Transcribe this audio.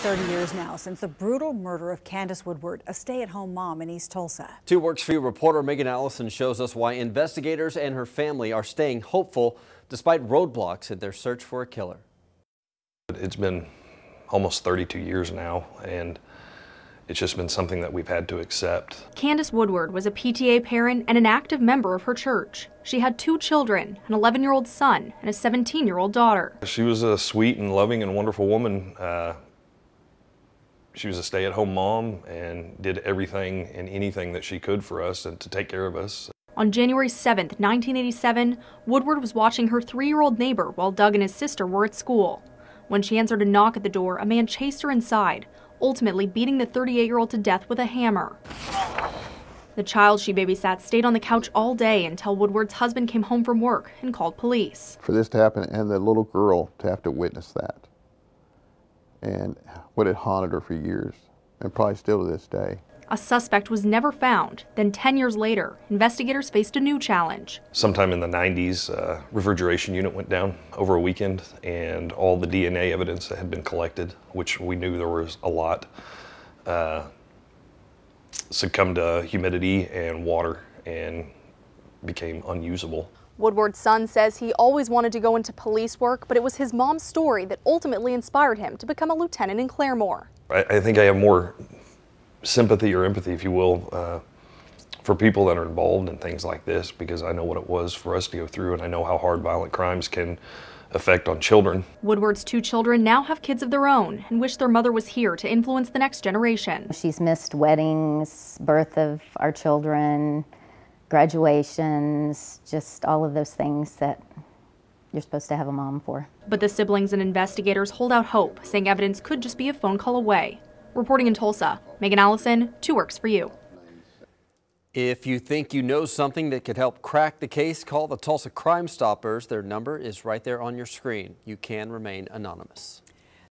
30 years now since the brutal murder of Candyce Woodward, a stay-at-home mom in East Tulsa. 2 Works For You reporter Megan Allison shows us why investigators and her family are staying hopeful despite roadblocks in their search for a killer. It's been almost 32 years now, and it's just been something that we've had to accept. Candyce Woodward was a PTA parent and an active member of her church. She had 2 children, an 11-year-old son and a 17-year-old daughter. She was a sweet and loving and wonderful woman. She was a stay-at-home mom and did everything and anything that she could for us and to take care of us. On January 7, 1987, Woodward was watching her 3-year-old neighbor while Doug and his sister were at school. When she answered a knock at the door, a man chased her inside, ultimately beating the 38-year-old to death with a hammer. The child she babysat stayed on the couch all day until Woodward's husband came home from work and called police. For this to happen and the little girl to have to witness that, and what had haunted her for years, and probably still to this day. A suspect was never found. Then 10 years later, investigators faced a new challenge. Sometime in the 90s, a refrigeration unit went down over a weekend, and all the DNA evidence that had been collected, which we knew there was a lot, succumbed to humidity and water and became unusable. Woodward's son says he always wanted to go into police work, but it was his mom's story that ultimately inspired him to become a lieutenant in Claremore. I think I have more sympathy or empathy, if you will, for people that are involved in things like this, because I know what it was for us to go through, and I know how hard violent crimes can affect on children. Woodward's 2 children now have kids of their own and wish their mother was here to influence the next generation. She's missed weddings, birth of our children, graduations, just all of those things that you're supposed to have a mom for. But the siblings and investigators hold out hope, saying evidence could just be a phone call away. Reporting in Tulsa, Megan Allison, 2 Works For You. If you think you know something that could help crack the case, call the Tulsa Crime Stoppers. Their number is right there on your screen. You can remain anonymous.